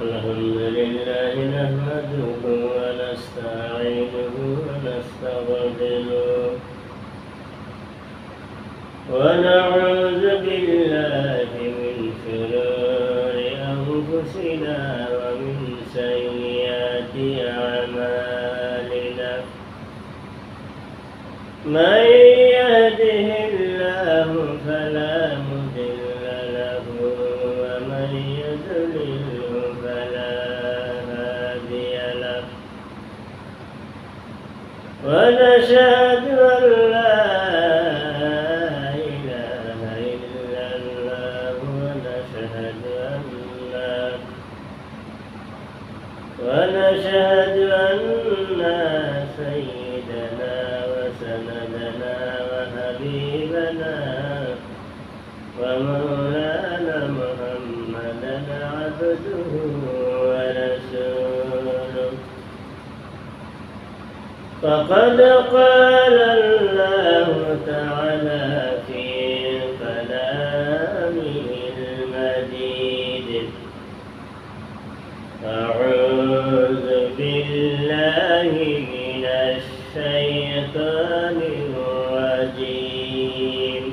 الحمد لله نحمده ونستعينه ونستغفره ونعوذ بالله من شرور أنفسنا ومن سيئات أعمالنا من يهده الله فلا مضل له ومن يضلل فلا هادي له ونشهد أن لا إله إلا الله ونشهد أن سيدنا وسندنا وحبيبنا ومولانا محمدا عبده ورسوله فقد قال الله تعالى في كلامه المجيد أعوذ بالله من الشيطان الرجيم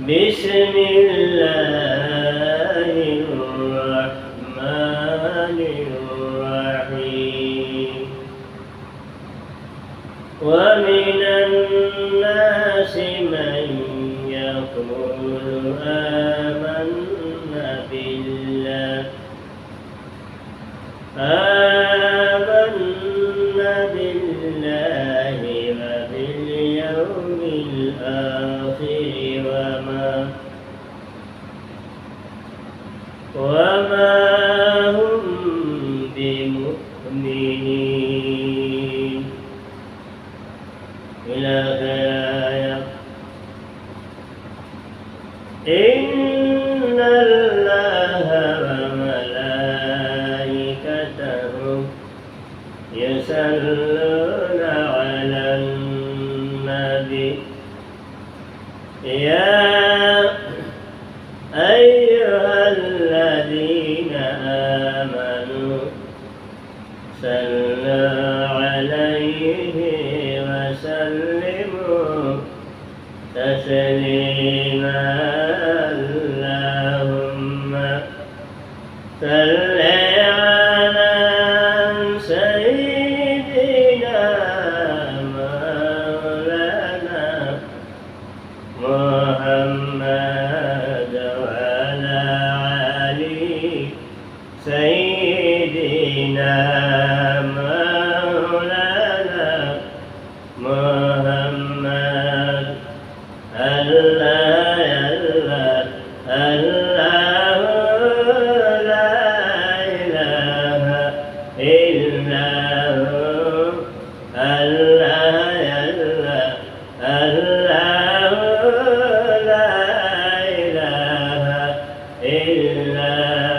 بسم الله الرحمن الرحيم ومن الناس من يقول آمنا بالله وباليوم الآخر وما هم بمؤمنين إلى آية إن الله وملائكته يصلون على النبي يا أيها الذين آمنوا صلوا عليه وسلموا تسليما اللهم صل على سيدنا مولانا محمد وعلى علي سيدنا مولانا محمد الله الله لا إله إلا هو الله الله لا إله إلا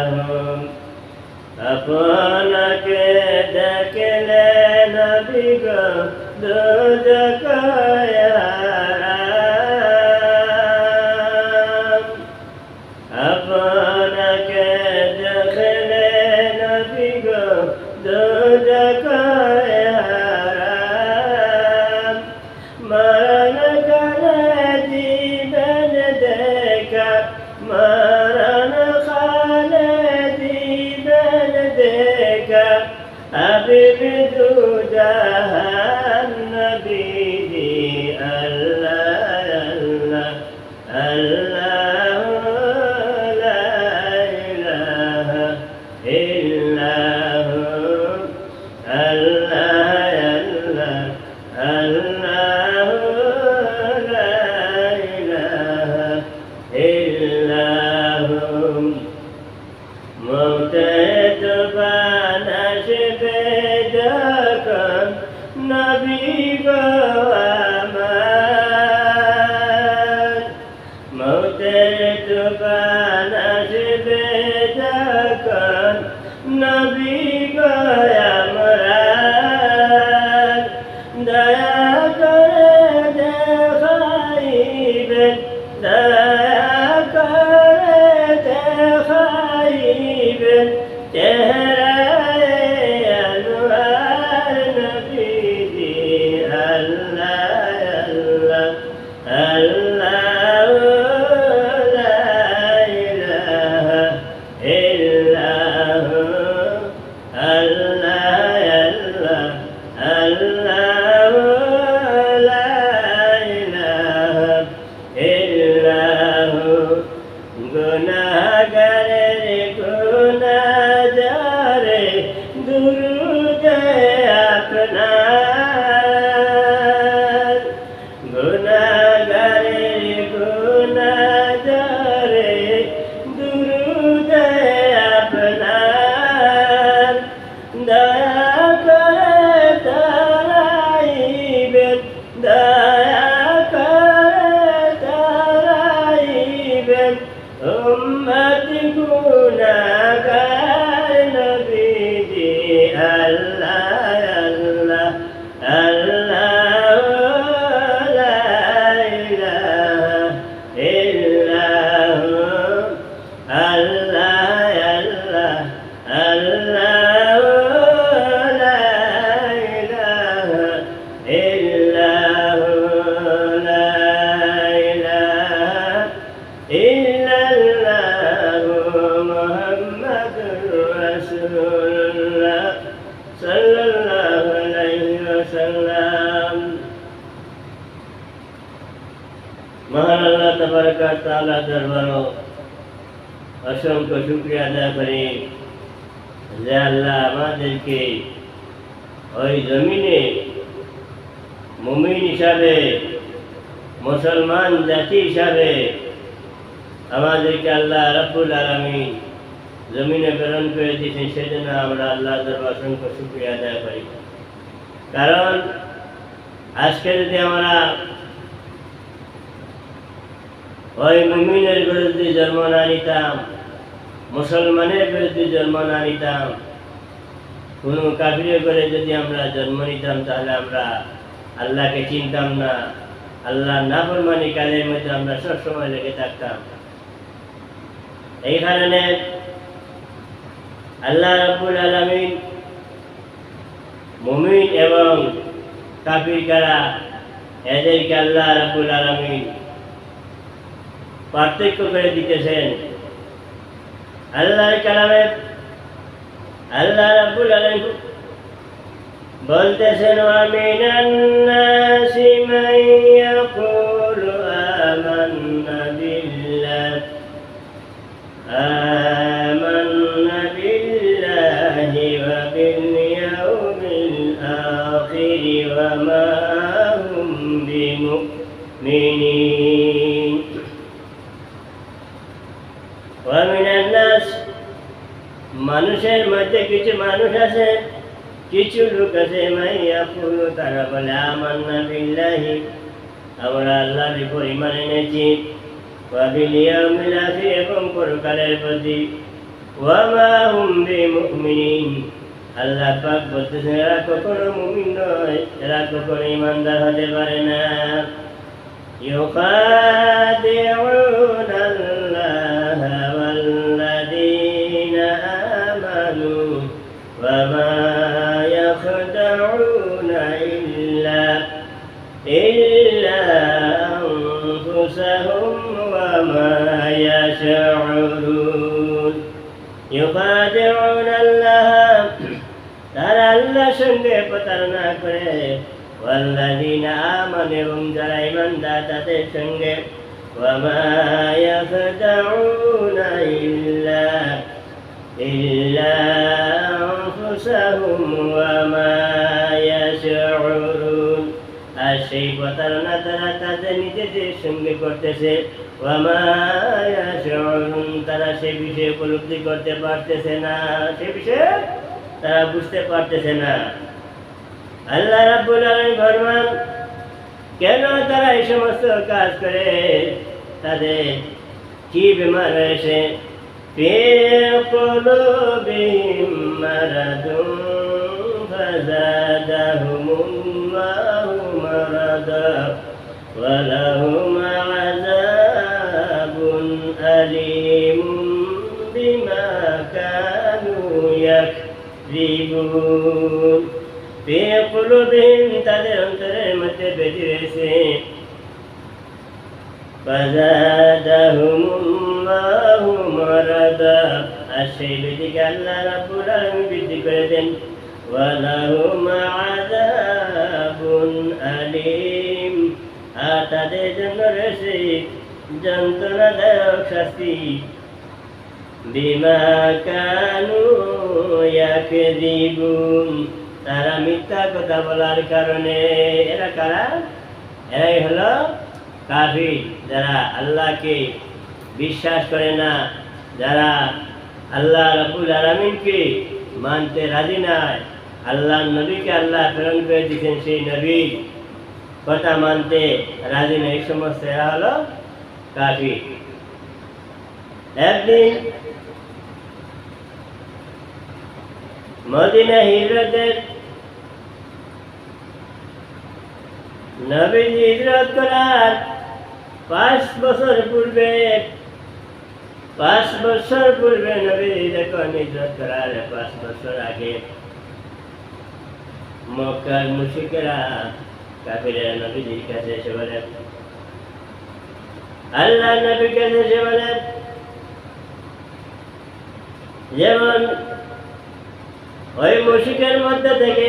هو أفناك دكلنا بيجا دودك يا رب أفناك دكلنا بيجا دودك يا رب مرنك الذي بندك مرنا خالدي بندك حبيب دودها النبي الله الله لا إله إلا هو الله الله لا إله إلا هو موتت بنشبدك نبي وأمان موتت بنشبدك نبي وأمان ديا كرد خايب ديا كرد خايب গুনাহগারের গুনাহগারে দুরূদ আপনার গুনাহগারের গুনাহগারে দুরূদ আপনার দয়া করে তারাইবেন দয়া করে তারাইবেন উম্মত গুনাহগার নবীজি আল্লাহ আল্লাহ আল্লাহ লা ইলাহা ইল্লাহু আল্লাহ আল্লাহ আল্লাহ লা ইলাহা ইল্লাহু লা ইলাহা ইল্লাল্লাহু মুহাম্মাদুর রাসূলুল্লাহ সাল্লাল্লাহু আলাইহি ওয়াসাল্লাম। মহান আল্লাহ তাবারক ওয়া তাআলা দরবারে অসংখ্য শুকরিয়া আদায় করি যে আল্লাহ আমাদেরকে ওই জমিনে মুমিন হিসাবে মুসলমান জাতি হিসাবে আমাদেরকে আল্লাহ রাব্বুল আলামিন জমিনে প্রেরণ করে দিয়েছেন, সেজন্য আমরা আল্লাহ দরবারে অসংখ্য শুকরিয়া আদায় করি। কারণ আজকে যদি আমরা ওই মুমিনের বিরুদ্ধে জন্ম না নিতাম, মুসলমানের বিরুদ্ধে জন্ম না নিতাম, কোনো কাফিরের করে যদি আমরা জন্ম নিতাম, তাহলে আমরা আল্লাহকে চিনতাম না, আল্লাহ নাফরমানি কাজের মধ্যে আমরা সবসময় লেগে থাকতাম। এই কারণে আল্লাহ রাব্বুল আলামিন মুমিন এবং কাফির কারা এদেরকে আল্লাহ রাব্বুল আলামিন পার্থক্য করে দিতেছেন। আল্লাহর কালামে আল্লাহ রাব্বুল আলামিন বলতেছেন, ওয়া মিনান নাসি মান ইয়াকুলু আমান্না বিল্লাহি ওয়া বিল ইয়াউমিল আখির ওয়া মা হুম বিমুমিনিন। ওয়া মিনান নাস, মানুষের মধ্যে কিছু মানুষ আছে, কিছু লোক আছে, মাইয়াকুলু, তারা বলে আমান্না বিল্লাহি, আমরা আল্লাহর উপর ঈমান এনেছি, ওয়া বিল ইয়াউমিল আখির, এবং পরকালের প্রতি, ওয়া মা হুম বিমুমিনিন, আল্লাহ পাক বলতেছেন এরা কখনো মুমিন নয়, এরা কখনো ঈমানদার হতে পারে না। ইউখাদিউনা আল্লাহ ওয়াল্লাযীনা আমানু ওয়া মা ইয়াখদাউনা ইল্লা আনফুসাহুম ওয়া মা ইয়াশউরুন। ইউখাদিউনা আল্লাহ, তারা আল্লাহর সঙ্গে প্রতারণা করে, ওয়াল্লাযীনা আমানু, এবং যারা ঈমানদার তাদের সঙ্গে, ওয়া মা ইয়াখদাউনা ইল্লা আনফুসাহুম ওয়া মা ইয়াশউরুন, আর সেই প্রতারণা তারা তাদের নিজেদের সঙ্গে করতেছে, ওয়া মা ইয়াশউরুন, তারা সে বিষয়ে উপলব্ধি করতে পারতেছে না, সে বিষয়ে তারা বুঝতে পারতেছে না। আল্লাহ রাব্বুল আলামিন ফরমান, কেন তারা এই সমস্ত কাজ করে, তাদের কি বিমার রয়েছে? ফি কুলুবিহিম মারাদুন ফাযাদাহুমুল্লাহু মারাদা ওয়া লাহুম আযাবুন আলীমুন বিমা কানু ইয়াকযিবুন। ফি কুলুবিহিম, তাদের অন্তরের মধ্যে ব্যাধি রয়েছে, ফাযাদাহুমুল্লাহু মারাদা, আর সেই ব্যাধিকে আল্লাহ রাব্বুল আলামিন বৃদ্ধি করে দেন, ওয়া লাহুম আযাবুন আলীম, আর তাদের জন্য রয়েছে যন্ত্রণাদায়ক শাস্তি বিমা কানু ইয়াকযিবুন, তারা মিথ্যা কথা বলার কারণে। এরা কারা? এরাই হলো কাফির, যারা আল্লাহকে বিশ্বাস করে না, যারা আল্লাহ রাব্বুল আলামিনকে মানতে রাজি নয়, আল্লাহর নবীকে আল্লাহ প্রেরণ করে দিয়েছেন, সেই নবীর কথা মানতে রাজি নয়, এই সমস্ত এরা হলো কাফির। একদিন মদিনা হিজরতের নবীজি হিজরত করার 5 বছর পূর্বে নবীজি যখন হিজরত করার 5 বছর আগে মক্কার মুশরিকেরা কাফিরেরা নবীজির কাছে এসে বলে, আল্লাহর নবীর কাছে এসে বলে, যেমন ওই মুশরিকের মধ্যে থেকে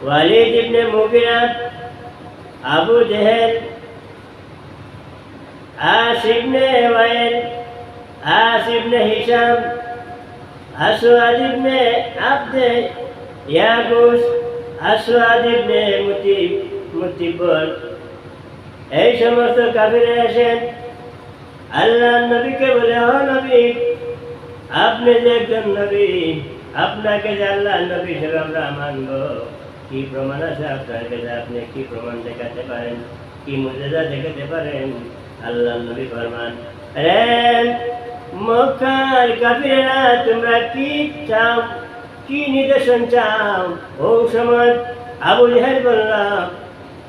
ওয়ালিদ ইবনে মুগিরা, আবু জেহেল, আস ইবনে ওয়াইল, আস ইবনে হিশাম, আসওয়াদ ইবনে আবদে ইয়াগুস, আসওয়াদ ইবনে মুতিবর, এই সমস্ত কাফিররা এসেন আল্লাহর নবীকে বলে, ও নবী, আপনি যে একজন নবী, আপনাকে যে আল্লাহর নবী হিসেবে আমরা মানব, কি প্রমাণ আছে আপনার কাছে? আপনি কি প্রমাণ দেখাতে পারেন? কি মুজিজা দেখাতে পারেন? আল্লাহর নবী ফরমান, আরে মক্কার কাফিরেরা, তোমরা কি চাও, কি নিদর্শন চাও? ও সময় আবু জেহেল বলল,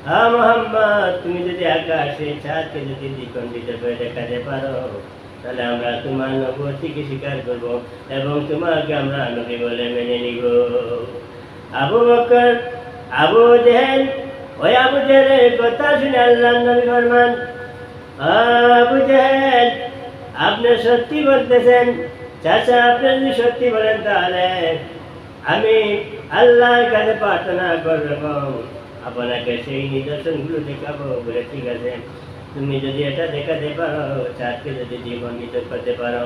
হ্যাঁ মুহাম্মদ, তুমি যদি আকাশে চাঁদকে যদি দ্বিখণ্ডিত করে দেখাতে পারো, তাহলে আমরা তোমার নবুয়তকে স্বীকার করব এবং তোমাকে আমরা নবী বলে মেনে নিব। আবু বকর, আবু জেহেল, ওই আবু জেহেলের কথা শুনে আল্লাহর নবী ফরমান, আবু জেহেল, আপনি সত্যি বলতেছেন? চাচা, আপনি যদি সত্যি বলেন তাহলে আমি আল্লাহর কাছে প্রার্থনা করব, আপনাকে সেই নিদর্শনগুলো দেখাবো। বলে, ঠিক আছে, তুমি যদি এটা দেখাতে পারো, চাঁদকে যদি দ্বিখণ্ডিত করতে পারো,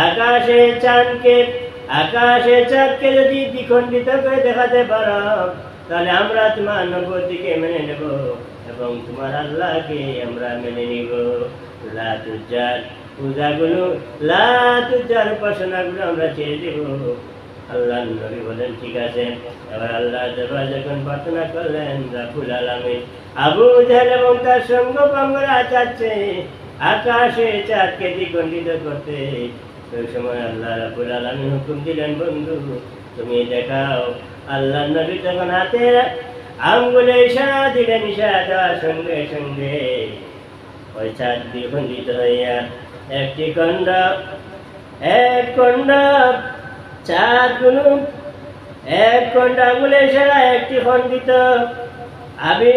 আকাশে চাঁদকে যদি দ্বিখণ্ডিত করে দেখাতে পারো, তাহলে আমরা তোমার নবুয়তকে মেনে নেব এবং তোমার আল্লাহকে আমরা মেনে নিব। লাতুজার উপাসনাগুলো আমরা ছেড়ে দেব। আল্লাহ নবী বলেন, ঠিক আছে। এবার আল্লাহ যখন প্রার্থনা করলেন, রাব্বুল আলামিন আবু জেহেল এবং তার সঙ্গপাঙ্গরা চাচ্ছে আকাশে চাঁদকে দ্বিখণ্ডিত করতে। ওই সময় আল্লাহ রাব্বুল আলামিন হুকুম দিলেন, বন্ধু তুমি দেখাও। আল্লাহ নবী তখন হাতে আঙ্গুলে ইশারা দিলেন, ইশারা দেওয়ার সঙ্গে সঙ্গে ওই চাঁদ দ্বিখণ্ডিত হইয়া এক খণ্ড চাঁদগুলো এক খণ্ড আঙ্গুলে ইশারা একটি খণ্ডিত আবি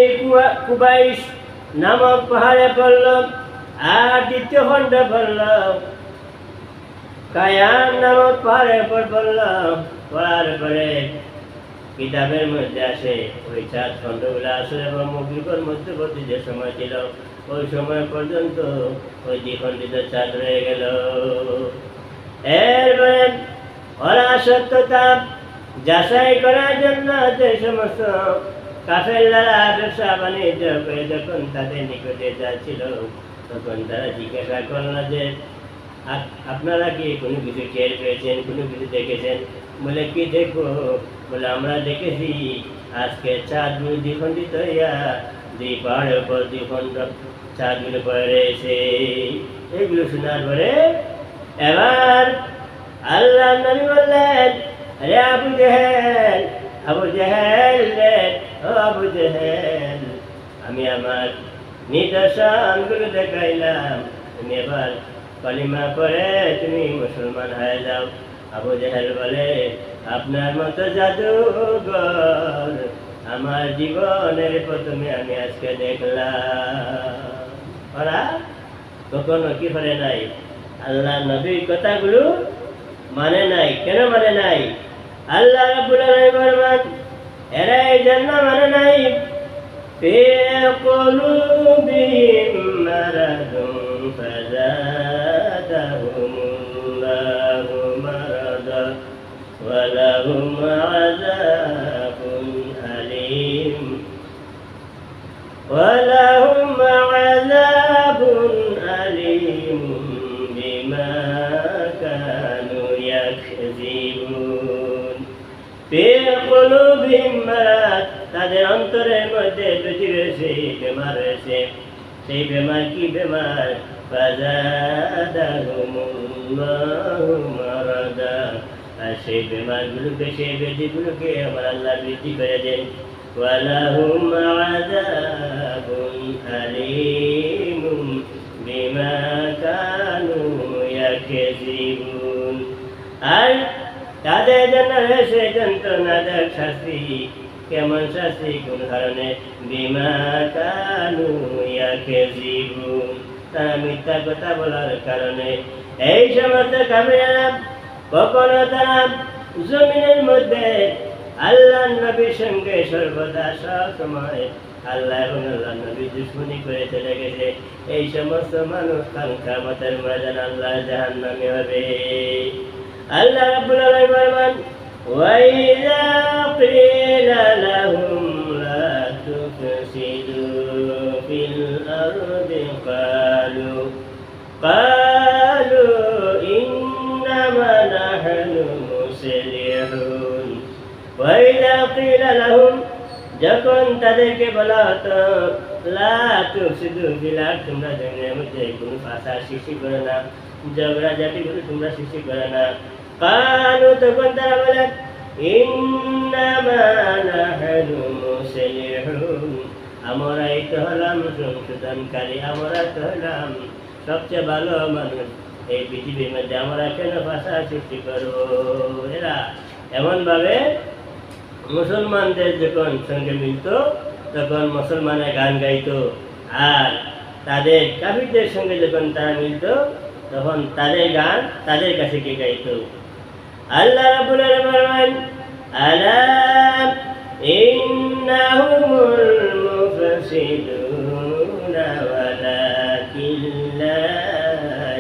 কুবাইস নামক পাহাড়ে পড়ল, আর দ্বিতীয় খণ্ড পড়ল কায়ান নামক পাহাড়ের উপর পড়ল। পড়ার পরে কিতাবের মধ্যে আসে ওই চাঁদ খণ্ডগুলো আসলে এবং মুগরিবের মধ্যবর্তী যে সময় ছিল, ওই সময় পর্যন্ত ওই দ্বিখণ্ডিত চাঁদ রয়ে গেল। এরপরে ওরা সত্যতা যাচাই করার জন্য যে সমস্ত কাফেররা ব্যবসা বাণিজ্য করে যখন তাদের নিকটে যাচ্ছিল, তখন তারা জিজ্ঞাসা করল যে আপনারা কি কোনো কিছু টের পেয়েছেন, কোনো কিছু দেখেছেন? বলে, কি দেখবো? বলে, আমরা দেখেছি আজকে চাঁদগুলো দ্বিখণ্ডিত হইয়া দুই পাহাড়ের উপর দ্বিখণ্ড চাঁদগুলো পড়ে রয়েছে। এগুলো শোনার পরে এবার আল্লাহ নবী বললেন, আরে আবু জেহেল রে, ও আবু জেহেল, আমি আমার নিদর্শনগুলো দেখাইলাম, তুমি এবার কালিমা পড়ে তুমি মুসলমান হয়ে যাও। আবু জেহেল বলে, আপনার মতো জাদুঘর আমার জীবনের প্রথমে আমি আজকে দেখলাম। ওরা কখনো কি করে নাই? আল্লাহ নবীর কথাগুলো মানে নাই। কেন মানে নাই? আল্লাহ রাব্বুল আলামিন ফরমান, এরা এই জন্য মানে নাই في قلوبهم مرض فزادهم الله مرضا ولهم عذاب أليم بما كانوا يكذبون في قلوبهم مرض তাদের অন্তরের মধ্যে বেমার রয়েছে সেই বেমার কি বেমার ফাযাদাহুমুল্লাহু মারাদা আর সেই বেমারগুলোকে সেই ব্যাধিগুলোকে আমার আল্লাহ বৃদ্ধি করে দেন ওয়ালাহুম আযাবুন আলীম বিমা কানু ইয়াকযিবুন আর তাদের জন্য রয়েছে যন্ত্রণাদায়ক শাস্তি কেমন শাস্তি কোন কারণে বিমা কানু ইয়াকযিবুন তারা মিথ্যা কথা বলার কারণে এই সমস্ত কাফিররা কখনো তারা জমিনের মধ্যে আল্লাহ নবীর সঙ্গে সর্বদা সব সময় আল্লাহ এবং আল্লাহ নবী দুশ্মনী করে চলে গেছে এই সমস্ত মানুষ কিয়ামতের ময়দানে আল্লাহ জাহান্নামে হবে আল্লাহ রাব্বুল আলামিন ফরমান وَإِذَا قِيلَ لَهُمْ لَا تُفْسِدُوا فِي الْأَرْضِ قَالُوا إِنَّمَا نَحْنُ مُصْلِحُونَ وَإِذَا قِيلَ لَهُمْ যখন তাদেরকে বলা হতো লা তুফসিদু ফিল আরদ তোমরা জমিনের মধ্যে কোনো ফাসাদ সৃষ্টি করো না ঝগড়াঝাটিগুলো তোমরা সৃষ্টি করো না কালু তখন তারা বলে ইন্নামা নাহনু মুসলিহুন আমরাই তো হলাম সংশোধনকারী আমরা তো হলাম সবচেয়ে ভালো মানুষ এই পৃথিবীর মধ্যে আমরা কেন ভাষা সৃষ্টি করবো এরা এমনভাবে মুসলমানদের যখন সঙ্গে মিলত তখন মুসলমানের গান গাইত আর তাদের কাফিরদের সঙ্গে যখন তারা মিলত তখন তাদের গান তাদের কাছে কে গাইত আল্লাহ রাব্বুল আলামিন ফরমান আলা ইন্নাহুমুল মুফসিদুনা ওয়ালাকিন লা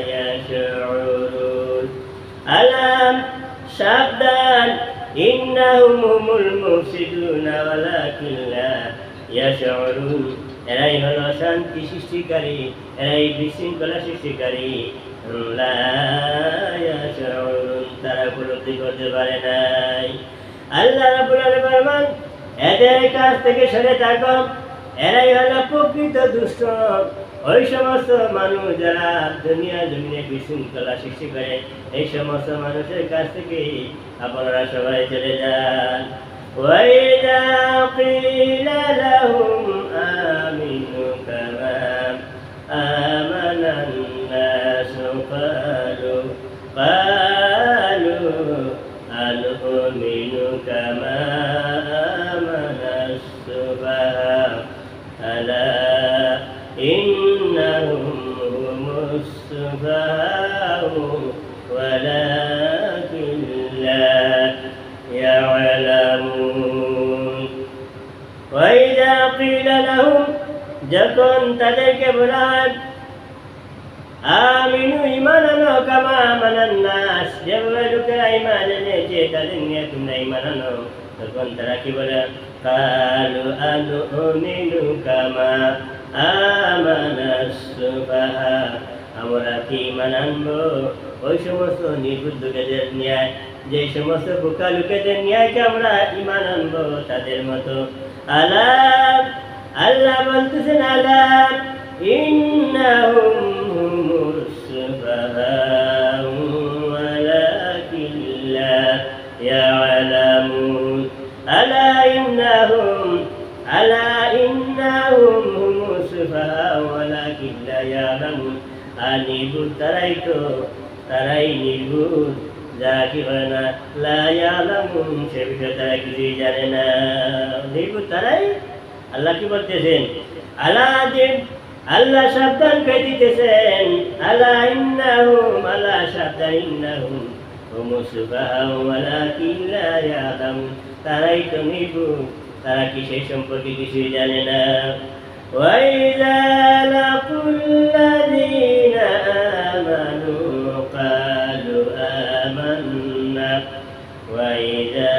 ইয়াশউরুন আলা সাবধান ইন্নাহুমুল মুফসিদুনা ওয়ালাকিন লা ইয়াশউরুন এরাই হলো শান্তি সৃষ্টিকারী এরাই বিশৃঙ্খলা সৃষ্টিকারী লা ইয়াশউরুন তারা উপলব্ধি করতে পারে নাই আল্লাহ রাব্বুল আলামিন ফরমান এদের কাছ থেকে সরে থাকো এরাই হলো প্রকৃত দুষ্ট ওই সমস্ত মানুষ যারা দুনিয়া জমিনে বিশৃঙ্খলা সৃষ্টি করে এই সমস্ত মানুষের কাছ থেকে আপনারা সবাই চলে যান وَإِذَا قِيلَ لَهُمْ آمِنُوا كَمَا آمَنَ النَّاسُ قَالُوا أَنُؤْمِنُ كَمَا آمَنَ السُّفَهَاءُ أَلَا إِنَّهُمْ هُمُ السُّفَهَاءُ وَلَكِنْ لَا يعلمون وإذا قيل لهم যখন তাদেরকে বলা হয় আমিনু ঈমান আনো কামা আমানান নাস যেভাবে লোকেরা ঈমান এনেছে তাদের নিয়ে তোমরা ঈমান আনো তখন তারা কি বলে কালু আনুমিনু কামা আমানাস সুফাহা আমরা কি ঈমান আনবো ওই সমস্ত নির্বুদ্ধিদের ন্যায় যে সমস্ত বোকা লোকেদের ন্যায়কে আমরা ঈমান আনবো তাদের মতো আল্লাহ বলতেছেন আলা ইন্নাহুম হুমুস সুফাহাউ ওয়ালাকিন লা ইয়ালামুন আলা ইন্নাহুম হুমুস সুফাহাউ ওয়ালাকিন লা ইয়ালামুন নির্বুধ তারাই নির্বুধ যারা কি হয় না লা ইয়ালামুন সে বিষয়ে তারা কিছুই জানে না নির্বুধ তারাই আল্লাহ কি বলতেছেন আল্লাহ সাবধান করে দিতেছেন আল্লাহ সাবধান ইন্নাহুম হুমুস সুফাহাউ ওয়ালাকিন লা ইয়ালামুন তারাই তো নির্বুধ তারা কি সেই সম্পর্কে কিছুই জানে না। وَإِذَا لَقُوا الَّذِينَ آمَنُوا قَالُوا آمَنَّا وَإِذَا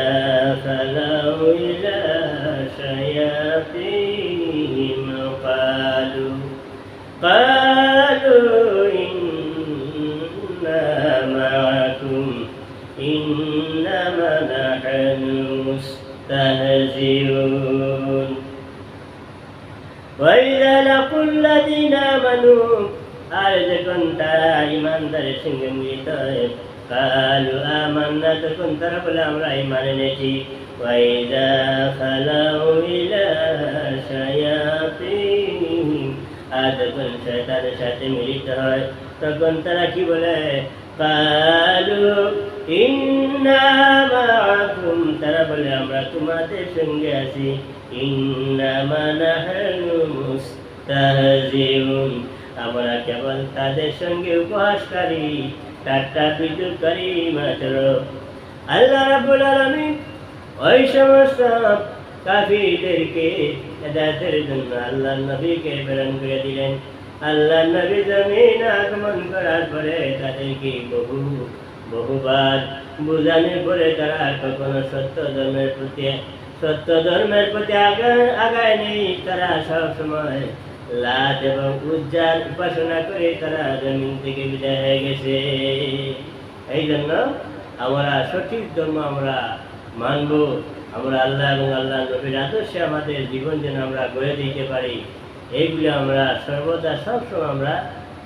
خَلَوْا إِلَى شَيَاطِينِهِمْ قالوا إِنَّا مَعَكُمْ إِنَّمَا نَحْنُ مُسْتَهْزِئُونَ وَإِذَا لَقُوا الَّذِينَ آمَنُوا আর যখন তারা ঈমানদারের সঙ্গে মিলিত হয় قالوا آمَنَّا তখন তারা বলে আমরা ঈমান এনেছি وَإِذَا خَلَوْا إِلَى شَيَاطِينِهِمْ আর যখন শয়তানের সাথে মিলিত হয় তখন তারা কি বলে قالوا إِنَّا مَعَكُمْ তারা বলে আমরা তোমাদের সঙ্গে আছি إِنَّمَا نَحْنُ মুস্তাহজিউন আমরা কেবল তাদের সঙ্গে উপহাসকারী ঠাট্টা বিদ্রুপকারী মাত্র। আল্লাহ রাব্বুল আলামিন ওই সমস্ত কাফিরদেরকে হেদায়েতের জন্য আল্লাহর নবীকে প্রেরণ করে দিলেন। আল্লাহর নবী জমিন আগমন করার পরে তাদেরকে বহুবার বুঝানোর পরে তারা কখনো সত্য ধর্মের প্রতি আগায় নেই। তারা সবসময় লাত এবং উজ্জার উপাসনা করে তারা জমিন থেকে বিদায় হয়ে গেছে। এই জন্য আমরা সঠিক ধর্ম আমরা মানব, আমরা আল্লাহ এবং আল্লাহ নবীর আদর্শে আমাদের জীবন যেন আমরা গড়ে দিতে পারি, এইগুলো আমরা সর্বদা সবসময় আমরা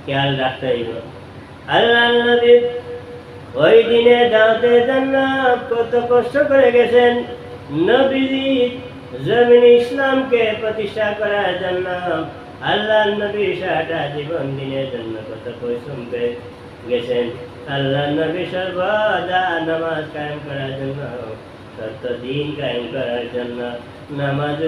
খেয়াল রাখতে হইব। আল্লাহ নবী ওই দিনে দাওয়াতের জন্য কত কষ্ট করে গেছেন। নবীজি জমিনে ইসলামকে প্রতিষ্ঠা করার জন্য আল্লাহ নবী সারাটা জীবন দিনের জন্য কত পরিশ্রম করে গেছেন। আল্লাহ নবী সর্বদা নামাজ কায়েম করার জন্য, সত্য দিন কায়েম করার জন্য, নামাজ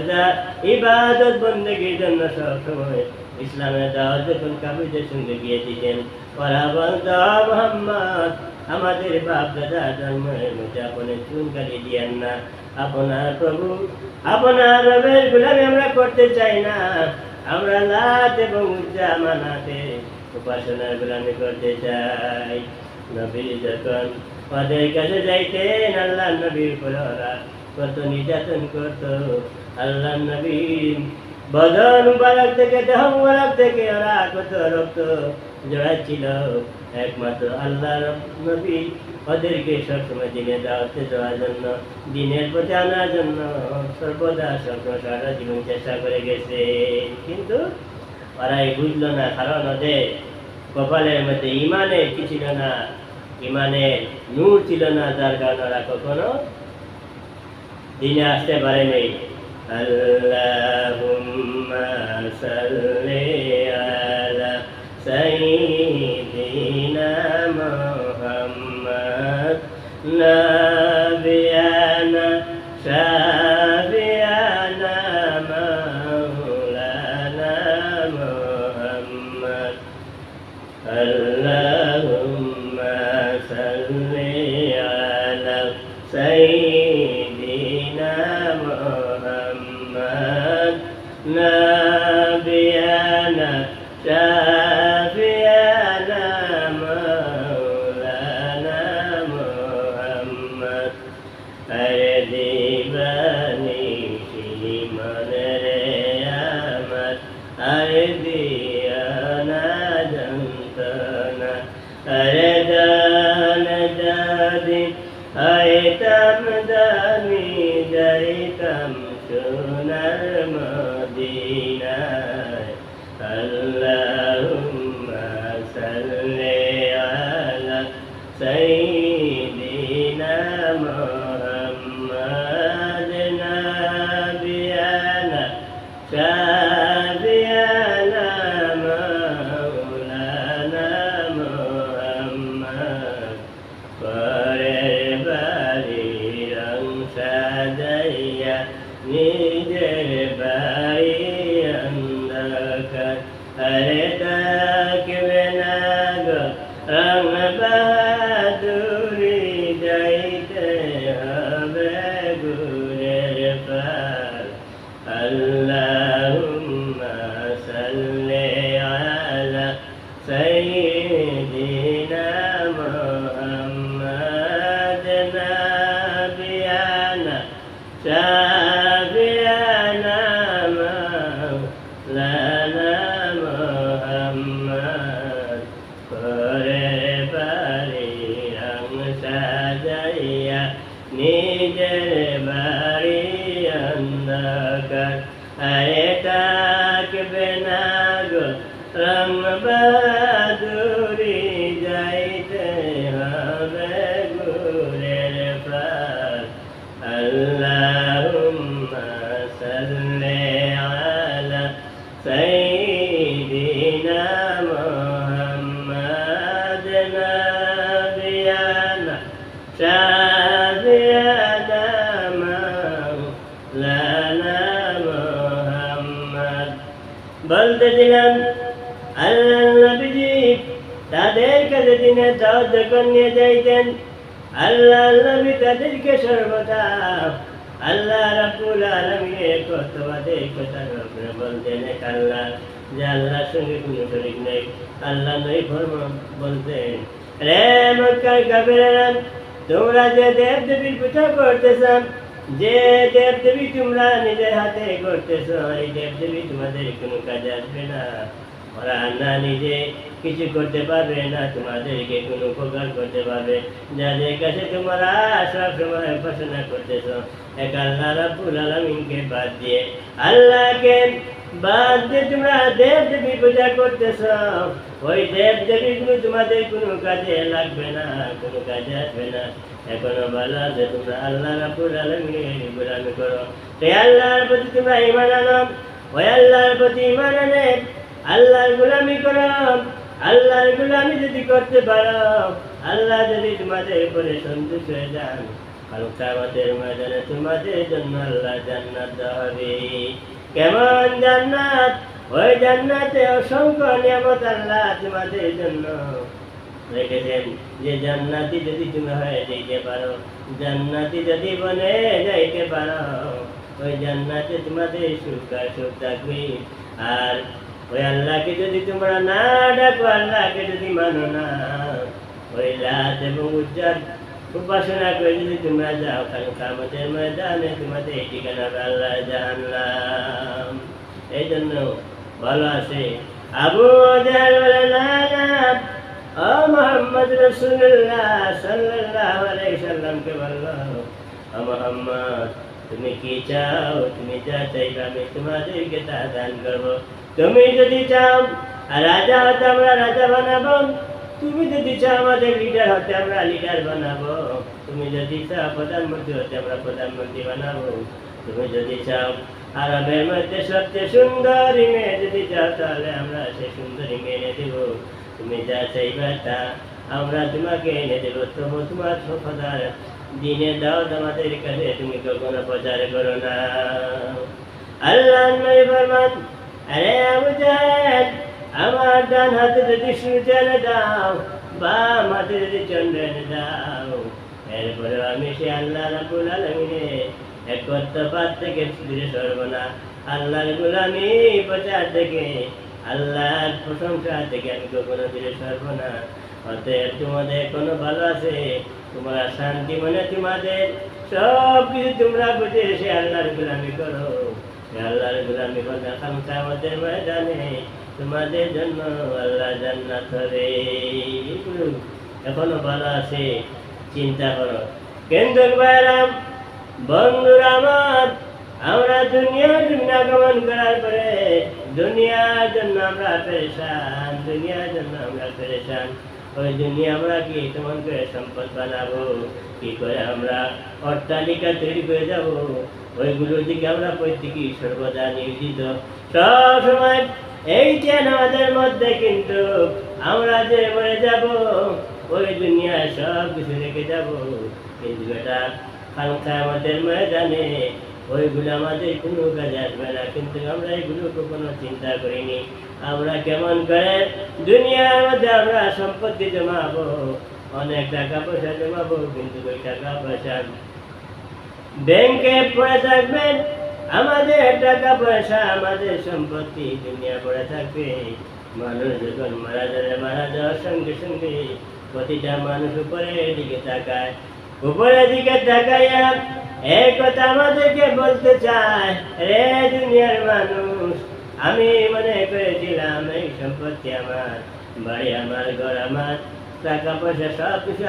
ইবাদত বন্দেগীর জন্য সবসময় ইসলামের দাওয়াত যখন কাফিরদের সঙ্গে গিয়ে দিতেন, ওরা বলতো মুহাম্মদ আমাদের বাপ দাদা জন্মের মধ্যে আপনি চুন কাটিয়ে দিয়েন না, আপনার প্রভু আপনার রবের গোলামি আমরা করতে চাই না, আমরা লাত এবং উজ্জা মানাতে উপাসনার গোলামি করতে চাই। নবী যখন ওদের কাছে যাইতেন আল্লাহ নবীর উপর ওরা কত নির্যাতন করত। আল্লাহ নবী বদন মুবারক থেকে দেহ মুবারক থেকে ওরা কত রক্ত জড়াচ্ছিল। একমাত্র আল্লাহ নবী ওদেরকে সবসময় দিনে দাওয়াতে দেওয়ার জন্য, দিনের প্রতি আনার জন্য সর্বদা সবসময় সারা জীবন চেষ্টা করে গেছে। কিন্তু ওরাই বুঝল না, কারণ ওদের কপালের মধ্যে ইমানের কি ছিল না, ইমানের নূর ছিল না, যার কারণে ওরা কখনো দিনে আসতে পারে নাই। আল্লাহুম্মা সাল্লি আলা সাইয়্যিদিনা মুহাম্মাদ নাবিয়ানা শাফিয়ানা মাওলানা মুহাম্মাদ আল্লাহুম্মা সাল্লি আলা সাইয়্যিদিনা মুহাম্মাদ নাবিয়ানা শাফিয়ানা মাওলানা মুহাম্মাদ। আরে দিবানিশি মনে রে আমার, আরে দিয়ানা যন্ত্রণা, আরে দান দাদি আইতাম দামি যাইতাম সোনার মদিনায়। আল্লাহুম্মা সাল্লি আলা সাইয়্যিদিনা মুহাম্মাদ নাবিয়ানা শাফিয়ানা মাওলানা মুহাম্মাদ। পরের বাড়ি রং সাজাইয়া নিজের বাড়ি অন্ধকার, আরে তাকবে না গো রং বাহাদুরি, যাইতে হবে গুরের পার। দিলাম। আল্লাহ নবীজি তাদের কাছে দিনের দাওয়াত যখন নিয়ে যাইতেন, আল্লাহ নবী তাদেরকে সর্বদা আল্লাহ রাব্বুল আলামিনের কর্তব্যের কথা বলতেন। এক আল্লাহ, যে আল্লাহর সঙ্গে কোনো শরীক নেই, আল্লাহ নই ফরমান বলতেন, রে মক্কার কাফেরেরা, তোমরা যে দেব দেবীর পূজা করতেছ, যে দেব দেবী তোমরা নিজের হাতে করতেছ, এই দেব দেবী তোমাদের কোনো কাজে আসবে না। ওরা না নিজে কিছু করতে পারবে না, তোমাদেরকে কোনো উপকার করতে পারবে। যাদের কাছে তোমরা সব সময় উপাসনা করতেছ এক আল্লাহ রাব্বুল আলামিনকে বাদ দিয়ে, আল্লাহকে বাদ দিয়ে তোমরা দেব দেবী পূজা করতেছ, ওই দেব দেবীগুলো তোমাদের কোনো কাজে লাগবে না, কোনো কাজে আসবে না। এখনো ভালো আছে তোমরা আল্লাহ রাব্বুল আলামিনের গোলামি করো। সেই আল্লাহর প্রতি তোমরা ঈমান আনো, ওই আল্লাহর প্রতি ঈমান আনে আল্লাহর গোলামি করো। আল্লাহর গোলামি যদি করতে পারো, আল্লাহ যদি তোমাদের উপরে সন্তুষ্ট হয়ে যান, কাল কিয়ামতের ময়দানে তোমাদের জন্য আল্লাহ জান্নাত দেওয়া হবে। কেমন জান্নাত? ওই জান্নাতে অসংখ্য নিয়ামত আল্লাহ তোমাদের জন্য রেখেছেন। যে জান্নাতি যদি তুমি হয়ে যাইতে পারো, জান্নাতি যদি বনে যাইতে পারো, ওই জান্নাতে তোমাদের সুখ আর সুখ থাকবে। আর ওই আল্লাহকে যদি তোমরা না ডাকো, আল্লাহকে যদি মানো না, ওই লাত এবং উজ্জার উপাসনা করে যদি তোমরা যাও, কাল কিয়ামতের ময়দানে তোমাদের ঠিকানা হবে আল্লাহর জাহান্নাম। এই জন্য ভালো আছে আবু জাহল বলে, না না, ও মুহাম্মদ রাসূলুল্লাহ সাল্লাল্লাহু আলাইহি সাল্লামকে বলল, ও মুহাম্মদ তুমি কি চাও? তুমি যা চাইবে আমি তোমাদেরকে তা দান করবো। তুমি যদি চাও রাজা হতে আমরা রাজা বানাবো, তুমি যদি চাও আমাদের লিডার হতে আমরা লিডার বানাবো, তুমি যদি চাও প্রধানমন্ত্রী হতে আমরা প্রধানমন্ত্রী বানাবো, তুমি যদি চাও আরবের মধ্যে সবচেয়ে সুন্দরী মেয়ে যদি চাও, তাহলে আমরা সেই সুন্দরী মেয়ে এনে দেবো। তুমি যা চাইবে তা আমরা তোমাকে এনে দেবো। তবু তোমার সফদার দিনের দাওয়াত আমাদের কাছে তুমি কখনো প্রচার করো না। আল্লাহ নবী ফরমান, আরে আবু জাহেল, আমার ডান হাতে যদি সূর্য এনে দাও, বাম হাতে যদি চন্দ্র এনে দাও, এরপরে আমি সে আল্লাহ রাব্বুল আলামিনের একত্ববাদ থেকে দূরে সরব না। আল্লাহর গোলামি প্রচার থেকে, আল্লাহর প্রশংসা থেকে আমি কখনো দূরে সরব না। অতএব তোমাদের কোনো ভালো আছে, তোমরা শান্তি মনে তোমাদের সব কিছু তোমরা বুঝে সে আল্লাহর গোলামি করো। আল্লাহর গোলামি করলে কাল কিয়ামতের ময়দানে তোমাদের জন্য আল্লাহ জান্নাত হবে। এখনো ভালো আছে, চিন্তা করো। কিন্তু ভাইরাম, বন্ধুরা আমার, আমরা দুনিয়ার জন্য আগমন করার পরে দুনিয়ার জন্য আমরা পেরেশান, দুনিয়ার জন্য আমরা পেরেশান। ওই দুনিয়া আমরা কি কেমন করে সম্পদ বানাবো, কি করে আমরা অট্টালিকা তৈরি করে যাব, ওইগুলোর দিকে আমরা প্রত্যেকেই সর্বদা নিয়োজিত। সব সময় এই চেন আমাদের মধ্যে, কিন্তু আমরা যে মরে যাব, ওই দুনিয়ায় সব কিছু রেখে যাব। কিন্তু এটা কাল কিয়ামতের ময়দানে ওইগুলো আমাদের কোনো কাজে আসবে না। কিন্তু আমরা এগুলো কখনো চিন্তা করিনি। আমরা কেমন করে দুনিয়ার মধ্যে আমরা সম্পত্তি জমাবো, অনেক টাকা পয়সা জমাবো, কিন্তু ওই টাকা পয়সা ব্যাংকে পড়ে থাকবে। আমাদের টাকা পয়সা, আমাদের সম্পত্তি দুনিয়া পড়ে থাকবে। মানুষ যখন মারা যাবে, মারা যাওয়ার সঙ্গে সঙ্গে প্রতিটা মানুষ উপরের দিকে তাকায়, উপরের দিকে তাকাইয়া এই কথা আমাদেরকে বলতে চায়, রে দুনিয়ার মানুষ, আমি মনে করেছিলাম এই সম্পত্তি আমার, বাড়ি আমার, ঘর আমার, টাকা পয়সা সব কিছু